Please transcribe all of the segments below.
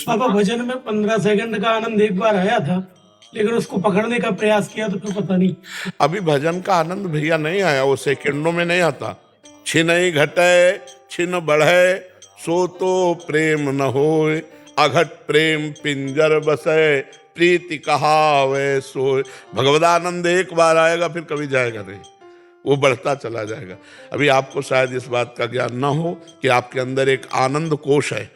बाबा भजन में 15 सेकंड का आनंद एक बार आया था, लेकिन उसको पकड़ने का प्रयास किया तो फिर पता नहीं। अभी भजन का आनंद भैया नहीं आया, वो सेकंडों में नहीं आता। छिनई घटे छिन बढ़े, सो तो प्रेम न होए, अघट प्रेम पिंजर बसे, प्रीति कहावे सोए। भगवदानंद एक बार आएगा फिर कभी जाएगा नहीं, वो बढ़ता चला जाएगा। अभी आपको शायद इस बात का ज्ञान ना हो कि आपके अंदर एक आनंद कोश है,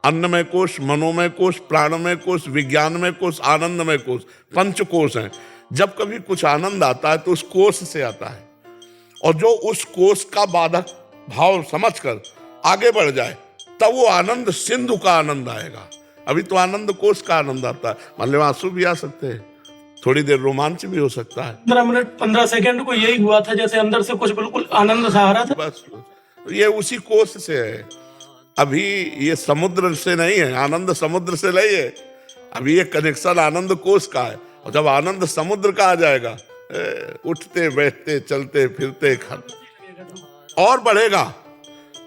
अन्नमय कोश, मनोमय कोश, प्राणमय कोश, विज्ञानमय कोश, आनंदमय कोश, पंच कोश हैं। जब कभी कुछ आनंद आता है तो उस कोश से आता है, और जो उस कोश का बाधक भाव समझकर आगे बढ़ जाए तब वो आनंद सिंधु का आनंद आएगा। अभी तो आनंद कोश का आनंद आता है। मान लो आंसू भी आ सकते हैं, थोड़ी देर रोमांच भी हो सकता है। 15 मिनट 15 सेकंड को यही हुआ था, जैसे अंदर से कुछ बिल्कुल आनंद सा आ रहा था। बस ये उसी कोश से है। अभी ये समुद्र से नहीं है, आनंद समुद्र से नहीं है। अभी ये कनेक्शन आनंद कोश का है, और जब आनंद समुद्र का आ जाएगा, उठते बैठते चलते फिरते और बढ़ेगा।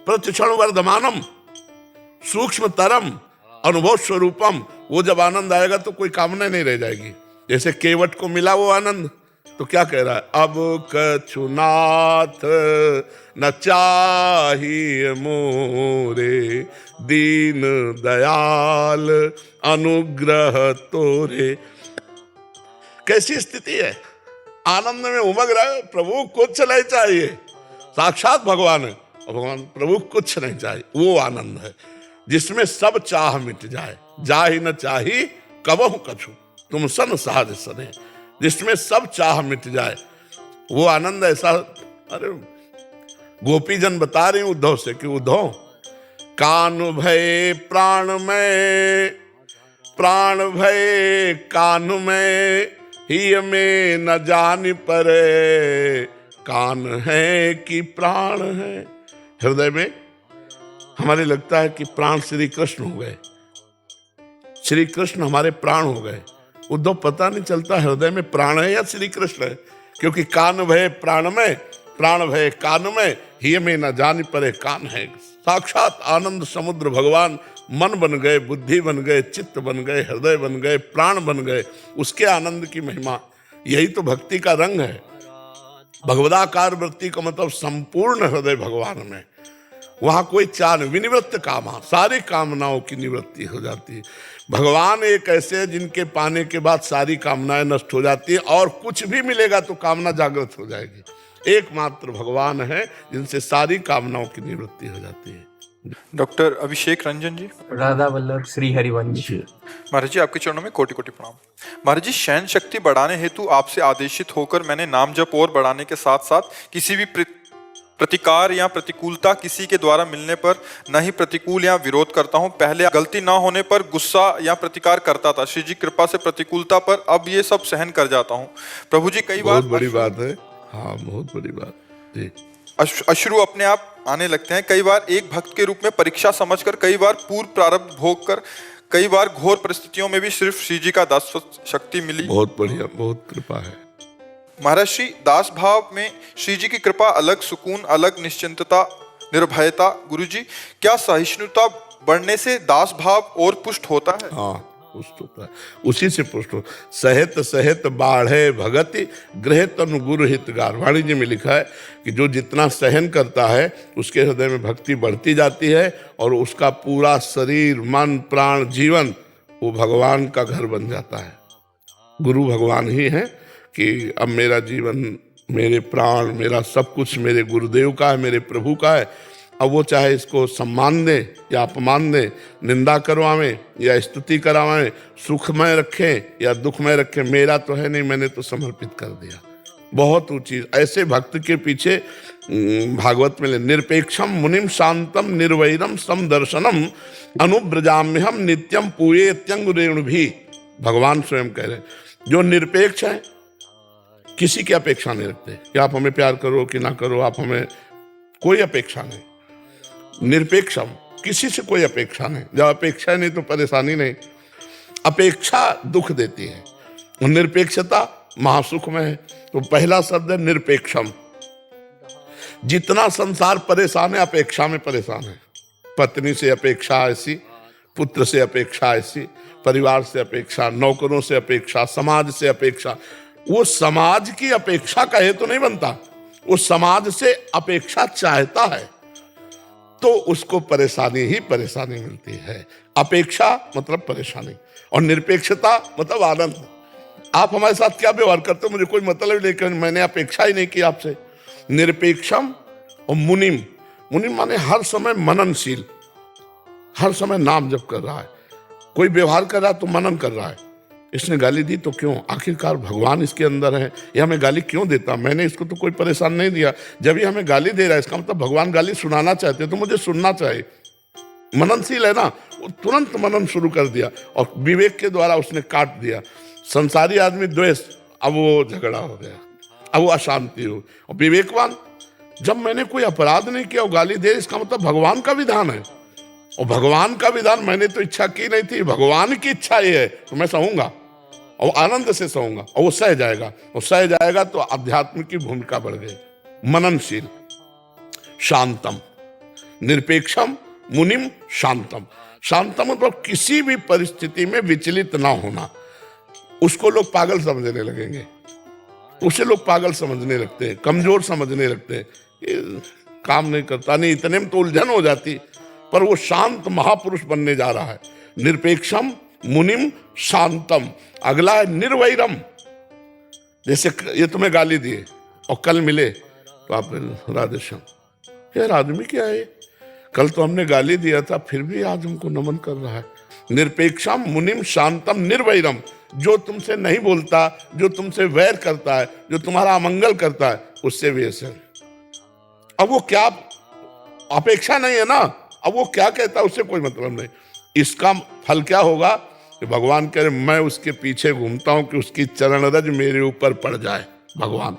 प्रतिक्षण वर्धमानम सूक्ष्म तरम अनुभव स्वरूपम। वो जब आनंद आएगा तो कोई कामना नहीं रह जाएगी। जैसे केवट को मिला वो आनंद, तो क्या कह रहा है, अब कछुनाथ न चाहिए मोरे, दीन दयाल अनुग्रह तोरे। कैसी स्थिति है, आनंद में उमग रहा है, प्रभु कुछ नहीं चाहिए। साक्षात भगवान है, और भगवान प्रभु कुछ नहीं चाहिए। वो आनंद है जिसमें सब चाह मिट जाए, जाहि न चाही कबहु कछु, तुम सन सहज सने। जिसमें सब चाह मिट जाए, वो आनंद ऐसा। अरे गोपीजन बता रही उद्धव से कि उद्धव, कान भय प्राण में, प्राण भय कान में, ही में न जान परे, कान है कि प्राण है। हृदय में हमारे लगता है कि प्राण श्री कृष्ण हो गए, श्री कृष्ण हमारे प्राण हो गए। उद्धव पता नहीं चलता हृदय में प्राण है या श्री कृष्ण है, क्योंकि कान भय प्राण में, प्राण भय कान में, ही में न जान परे, कान है। साक्षात आनंद समुद्र भगवान मन बन गए, बुद्धि बन गए, चित्त बन गए, हृदय बन गए, प्राण बन गए। उसके आनंद की महिमा, यही तो भक्ति का रंग है। भगवदाकार वृत्ति का मतलब संपूर्ण हृदय भगवान में। वहां कोई चाह, विनिवृत्त कामा, सारी कामनाओं की निवृत्ति हो जाती है। भगवान एक ऐसे है जिनके पाने के बाद सारी कामनाएं नष्ट हो जाती है, और कुछ भी मिलेगा तो कामना जागृत हो जाएगी। एकमात्र भगवान है जिनसे सारी कामनाओं की निवृत्ति हो जाती है। डॉक्टर अभिषेक रंजन जी, राधा वल्लभ श्री हरिवंश। महाराज जी आपके चरणों में कोटि कोटि प्रणाम। महाराज जी, शयन शक्ति बढ़ाने हेतु आपसे आदेशित होकर मैंने नाम जप और बढ़ाने के साथ साथ किसी भी प्रतिकार या प्रतिकूलता किसी के द्वारा मिलने पर न ही प्रतिकूल या विरोध करता हूँ। पहले गलती ना होने पर गुस्सा या प्रतिकार करता था, श्री जी कृपा से प्रतिकूलता पर अब ये सब सहन कर जाता हूँ। प्रभु जी कई बार बहुत बड़ी बात है। हाँ, बहुत बड़ी बात जी। अश्रु अपने आप आने लगते हैं। कई बार एक भक्त के रूप में परीक्षा समझकर, कई बार पूर्व प्रारब्ध भोग कर, कई बार घोर परिस्थितियों में भी सिर्फ श्री जी का दास शक्ति मिली। बहुत बढ़िया, बहुत कृपा है महाराज। श्री दास भाव में श्री जी की कृपा, अलग सुकून, अलग निश्चिंतता, निर्भयता। गुरु जी, क्या सहिष्णुता बढ़ने से दास भाव और पुष्ट होता है? हाँ, पुष्ट होता है, उसी से पुष्ट हो। सहित सहित बाढ़े भगति, गृह तनु गुरु हितगार। वाणी जी में लिखा है कि जो जितना सहन करता है उसके हृदय में भक्ति बढ़ती जाती है, और उसका पूरा शरीर, मन, प्राण, जीवन वो भगवान का घर बन जाता है। गुरु भगवान ही है कि अब मेरा जीवन, मेरे प्राण, मेरा सब कुछ मेरे गुरुदेव का है, मेरे प्रभु का है। अब वो चाहे इसको सम्मान दे या अपमान दे, निंदा करवावें या स्तुति करावें, सुखमय रखें या दुखमय रखें, मेरा तो है नहीं, मैंने तो समर्पित कर दिया। बहुत ऊंची ऐसे भक्त के पीछे भागवत में निरपेक्षम मुनिम शांतम निर्वैरम समदर्शनम अनुब्रजाम्यहम नित्यम पूयेत्यंग रेणु भी। भगवान स्वयं कह रहे हैं, जो निरपेक्ष है, किसी की अपेक्षा नहीं रखते कि आप हमें प्यार करो कि ना करो, आप हमें, कोई अपेक्षा नहीं। निरपेक्षम, किसी से कोई अपेक्षा नहीं। जब अपेक्षा नहीं तो परेशानी नहीं। अपेक्षा दुख देती है, और निरपेक्षता महासुख में है। तो पहला शब्द है निरपेक्षम। जितना संसार परेशान है, अपेक्षा में परेशान है। पत्नी से अपेक्षा ऐसी, पुत्र से अपेक्षा ऐसी, परिवार से अपेक्षा, नौकरों से अपेक्षा, समाज से अपेक्षा। वो समाज की अपेक्षा का हेतु नहीं बनता, वो समाज से अपेक्षा चाहता है तो उसको परेशानी ही परेशानी मिलती है। अपेक्षा मतलब परेशानी, और निरपेक्षता मतलब आनंद। आप हमारे साथ क्या व्यवहार करते हो मुझे कोई मतलब नहीं, लेकिन मैंने अपेक्षा ही नहीं की आपसे। निरपेक्षम और मुनिम, मुनिम माने हर समय मननशील, हर समय नाम जप कर रहा है। कोई व्यवहार कर रहा है तो मनन कर रहा है, इसने गाली दी तो क्यों, आखिरकार भगवान इसके अंदर है, ये हमें गाली क्यों देता, मैंने इसको तो कोई परेशान नहीं दिया। जब ये हमें गाली दे रहा है इसका मतलब भगवान गाली सुनाना चाहते तो मुझे सुनना चाहिए। मननशील है ना, वो तुरंत मनन शुरू कर दिया और विवेक के द्वारा उसने काट दिया। संसारी आदमी द्वेष, अब वो झगड़ा हो गया, अब वो अशांति हो। और विवेकवान, जब मैंने कोई अपराध नहीं किया और गाली दे, इसका मतलब भगवान का विधान है, और भगवान का विधान मैंने तो इच्छा की नहीं थी, भगवान की इच्छा ये है तो मैं सहूंगा और आनंद से सहूंगा, और वो सह जाएगा, और सह जाएगा तो अध्यात्म की भूमिका बढ़ गई। मननशील, शांतम, निरपेक्षम, मुनिम, शांतम। शांतम मतलब किसी भी परिस्थिति में विचलित ना होना। उसको लोग पागल समझने लगेंगे, उसे लोग पागल समझने लगते हैं, कमजोर समझने लगते हैं, ये काम नहीं करता, नहीं इतने में तो उलझन हो जाती। पर वो शांत महापुरुष बनने जा रहा है। निरपेक्षम, मुनिम, शांतम। अगला है निर्वैरम। जैसे ये तुम्हें गाली दिए और कल मिले तो आप राधेश्याम, यार आदमी क्या है, कल तो हमने गाली दिया था फिर भी आज हमको नमन कर रहा है। निरपेक्षम, मुनिम, शांतम, निर्वैरम। जो तुमसे नहीं बोलता, जो तुमसे वैर करता है, जो तुम्हारा अमंगल करता है, उससे भी ऐसे। अब वो क्या, अपेक्षा नहीं है ना, अब वो क्या कहता है उससे कोई मतलब नहीं। इसका फल क्या होगा कि भगवान कह रहे मैं उसके पीछे घूमता हूं कि उसकी चरण रज मेरे ऊपर पड़ जाए। भगवान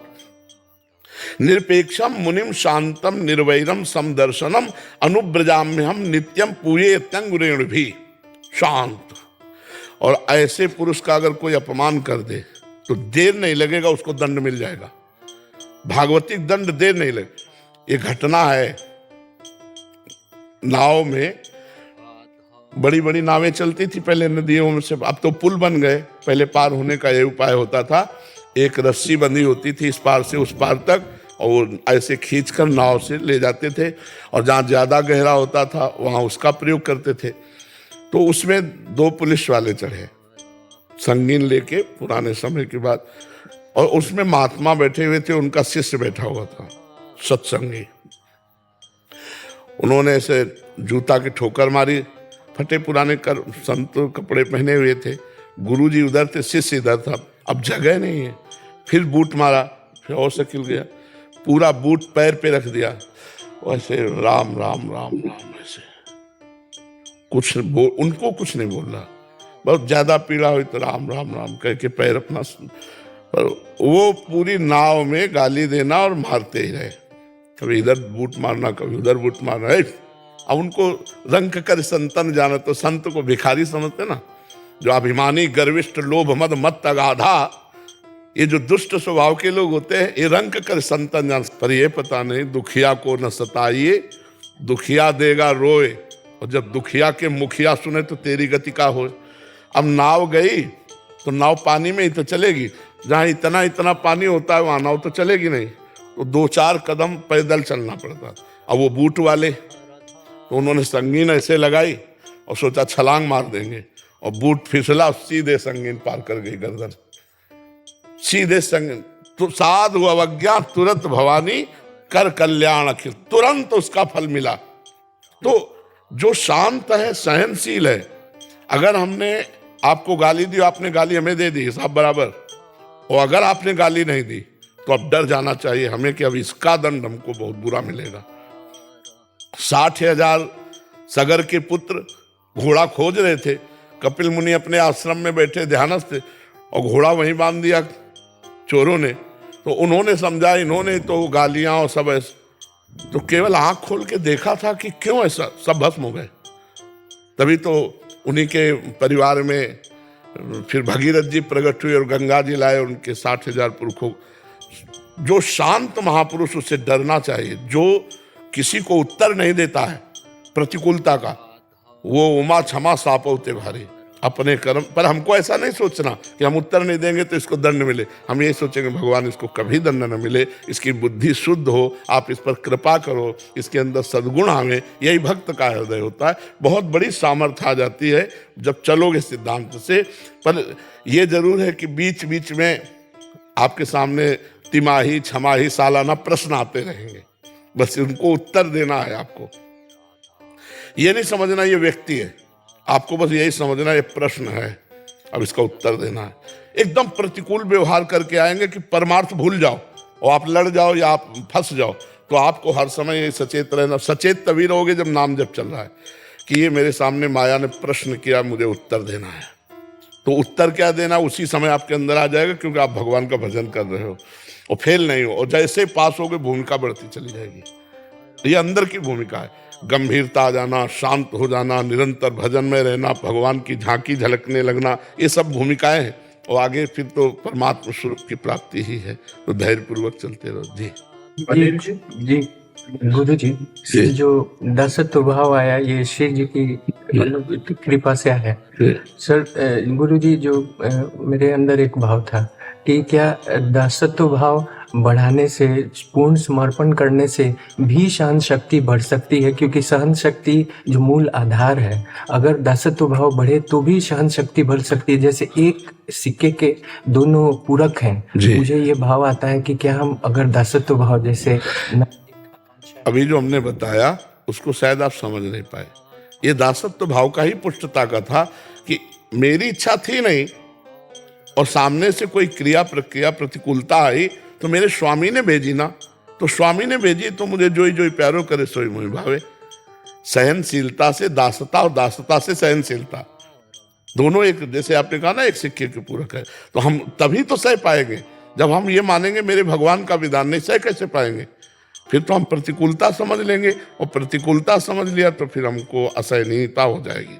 निरपेक्षम, मुनिम, शांतम, निर्वैरम, समदर्शनम, अनुब्रजाम्यहम नित्यम पूये त्यंगुरेण भी। शांत। और ऐसे पुरुष का अगर कोई अपमान कर दे तो देर नहीं लगेगा, उसको दंड मिल जाएगा, भागवतिक दंड देर नहीं लगे। ये घटना है, नाव में बड़ी बड़ी नावें चलती थी पहले नदियों में से, अब तो पुल बन गए। पहले पार होने का ये उपाय होता था, एक रस्सी बंधी होती थी इस पार से उस पार तक, और ऐसे खींचकर नाव से ले जाते थे, और जहाँ ज्यादा गहरा होता था वहां उसका प्रयोग करते थे। तो उसमें 2 पुलिस वाले चढ़े, संगीन लेके, पुराने समय की बात, और उसमें महात्मा बैठे हुए थे, उनका शिष्य बैठा हुआ था, सत्संगी। उन्होंने ऐसे जूता की ठोकर मारी, फटे पुराने संत कपड़े पहने हुए थे, गुरुजी उधर थे, शिष्य इधर था, अब जगह नहीं है। फिर बूट मारा, फिर और से खिल गया, पूरा बूट पैर पे रख दिया, वैसे राम राम राम राम, ऐसे कुछ उनको कुछ नहीं बोल रहा, बहुत ज्यादा पीड़ा हुई तो राम राम राम कह के पैर अपना, पर वो पूरी नाव में गाली देना और मारते ही रहे, कभी इधर बूट मारना कभी उधर बूट मारना। अब उनको रंग कर संतन जाना, तो संत को भिखारी समझते ना, जो अभिमानी, गर्विष्ठ, लोभ, मद, मत, अगाधा, ये जो दुष्ट स्वभाव के लोग होते हैं, ये रंग कर संतन जान। पर ये पता नहीं दुखिया को न सताइए, दुखिया देगा रोए, और जब दुखिया के मुखिया सुने तो तेरी गति का हो। अब नाव गई तो नाव पानी में ही तो चलेगी, जहाँ इतना इतना पानी होता है वहां नाव तो चलेगी नहीं, तो 2-4 कदम पैदल चलना पड़ता। अब वो बूट वाले तो उन्होंने संगीन ऐसे लगाई और सोचा छलांग मार देंगे, और बूट फिसला, सीधे संगीन पार कर गई गर्दन, सीधे संगीन। तो साधु अवज्ञा तुरंत भवानी कर कल्याण अखिल, तुरंत उसका फल मिला। तो जो शांत है, सहनशील है, अगर हमने आपको गाली दी, आपने गाली हमें दे दी, हिसाब बराबर, और अगर आपने गाली नहीं दी तो अब डर जाना चाहिए हमें कि अब इसका दंड हमको बहुत बुरा मिलेगा। 60,000 सगर के पुत्र घोड़ा खोज रहे थे, कपिल मुनि अपने आश्रम में बैठे ध्यानस्थ थे, और घोड़ा वहीं बांध दिया चोरों ने। तो उन्होंने समझा, इन्होंने तो गालियां और सब ऐसे, तो केवल आंख खोल के देखा था कि क्यों ऐसा, सब भस्म हो गए। तभी तो उन्हीं के परिवार में फिर भगीरथ जी प्रकट हुए और गंगा जी लाए उनके 60,000 पुरखों। जो शांत महापुरुष, उससे डरना चाहिए, जो किसी को उत्तर नहीं देता है प्रतिकूलता का, वो उमा क्षमा सापौते भारी, अपने कर्म पर। हमको ऐसा नहीं सोचना कि हम उत्तर नहीं देंगे तो इसको दंड मिले। हम ये सोचेंगे भगवान इसको कभी दंड न मिले, इसकी बुद्धि शुद्ध हो, आप इस पर कृपा करो, इसके अंदर सद्गुण आवे। यही भक्त का हृदय होता है। बहुत बड़ी सामर्थ्य आ जाती है जब चलोगे सिद्धांत से। पर यह जरूर है कि बीच बीच में आपके सामने तिमाही, छमाही, सालाना प्रश्न आते रहेंगे, बस उनको उत्तर देना है आपको। ये नहीं समझना ये व्यक्ति है, आपको बस यही समझना ये प्रश्न है, अब इसका उत्तर देना है। एकदम प्रतिकूल व्यवहार करके आएंगे कि परमार्थ भूल जाओ और आप लड़ जाओ या आप फंस जाओ, तो आपको हर समय सचेत रहना। सचेत तभी रहोगे जब नाम जप चल रहा है कि ये मेरे सामने माया ने प्रश्न किया, मुझे उत्तर देना है। तो उत्तर क्या देना उसी समय आपके अंदर आ जाएगा, क्योंकि आप भगवान का भजन कर रहे हो और फेल नहीं हो। और जैसे पास होगे भूमिका बढ़ती चली जाएगी। ये अंदर की भूमिका है, गंभीरता आ जाना, शांत हो जाना, निरंतर भजन में रहना, भगवान की झांकी झलकने लगना, ये सब भूमिकाएं हैं। और आगे फिर तो परमात्मा स्वरूप की प्राप्ति ही है। तो धैर्यपूर्वक चलते रहो। जी जी गुरु जी, ये जो दासत्व भाव आया ये श्री जी की कृपा से आया सर। गुरु जी, जो मेरे अंदर एक भाव था कि क्या दासत्व भाव बढ़ाने से, पूर्ण समर्पण करने से भी सहन शक्ति बढ़ सकती है? क्योंकि सहन शक्ति जो मूल आधार है, अगर दासत्व भाव बढ़े तो भी सहन शक्ति बढ़ सकती है। जैसे एक सिक्के के दोनों पूरक हैं। मुझे ये भाव आता है कि क्या हम अगर दासत्व भाव जैसे अभी जो हमने बताया उसको शायद आप समझ नहीं पाए। ये दासत्व भाव का ही पुष्टता का था कि मेरी इच्छा थी नहीं और सामने से कोई क्रिया प्रक्रिया प्रतिकूलता आई तो मेरे स्वामी ने भेजी ना, तो स्वामी ने भेजी तो मुझे जोई जोई प्यारो करे सोई मोहि भावे। सहनशीलता से दासता और दासता से सहनशीलता, दोनों एक, जैसे आपने कहा ना एक सिक्के के पूरक है। तो हम तभी तो सह पाएंगे जब हम ये मानेंगे मेरे भगवान का विधान, नहीं सह कैसे पाएंगे? फिर तो हम प्रतिकूलता समझ लेंगे और प्रतिकूलता समझ लिया तो फिर हमको असहनीयता हो जाएगी,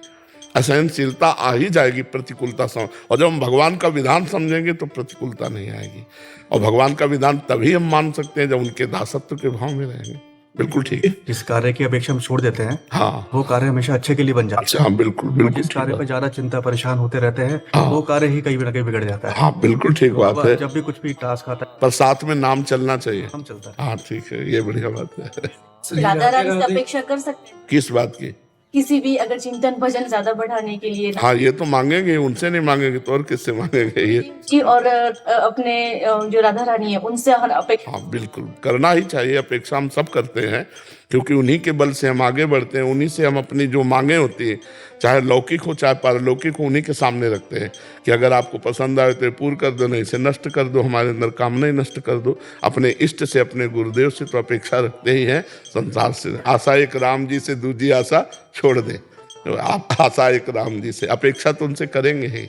असहनशीलता आ ही जाएगी प्रतिकूलता समझ। और जब हम भगवान का विधान समझेंगे तो प्रतिकूलता नहीं आएगी। और भगवान का विधान तभी हम मान सकते हैं जब उनके दासत्व के भाव में रहेंगे। बिल्कुल ठीक है। जिस कार्य की अपेक्षा हम छोड़ देते हैं, हाँ, वो कार्य हमेशा अच्छे के लिए बन जाता है। अच्छा, हाँ, बिल्कुल बिल्कुल। जिस कार्य पर ज्यादा चिंता परेशान होते रहते हैं, वो कार्य ही कहीं ना कहीं बिगड़ जाता है। हाँ, बिल्कुल ठीक बात है। जब भी कुछ भी टास्क आता है, पर साथ में नाम चलना चाहिए। हम चलता है। हाँ, ठीक है, ये बढ़िया बात है। राधा रानी से अपेक्षा कर सकते हैं किस बात की? किसी भी अगर चिंतन भजन ज्यादा बढ़ाने के लिए? हाँ, ये तो मांगेंगे, उनसे नहीं मांगेंगे तो और किससे मांगेंगे? ये जी, और अपने जो राधा रानी है उनसे हम अपेक्षा। हाँ, बिल्कुल करना ही चाहिए। अपेक्षा हम सब करते हैं, क्योंकि उन्हीं के बल से हम आगे बढ़ते हैं। उन्हीं से हम अपनी जो मांगे होती हैं, चाहे लौकिक हो चाहे पारलौकिक हो, उन्हीं के सामने रखते हैं कि अगर आपको पसंद आए तो पूर्ण कर दो, नहीं से नष्ट कर दो, हमारे अंदर कामना नष्ट कर दो। अपने इष्ट से, अपने गुरुदेव से तो अपेक्षा रखते ही हैं। संसार से आशा एक राम जी से, दूसरी आशा छोड़ दें। तो आप आशा एक राम जी से, अपेक्षा तो उनसे करेंगे ही।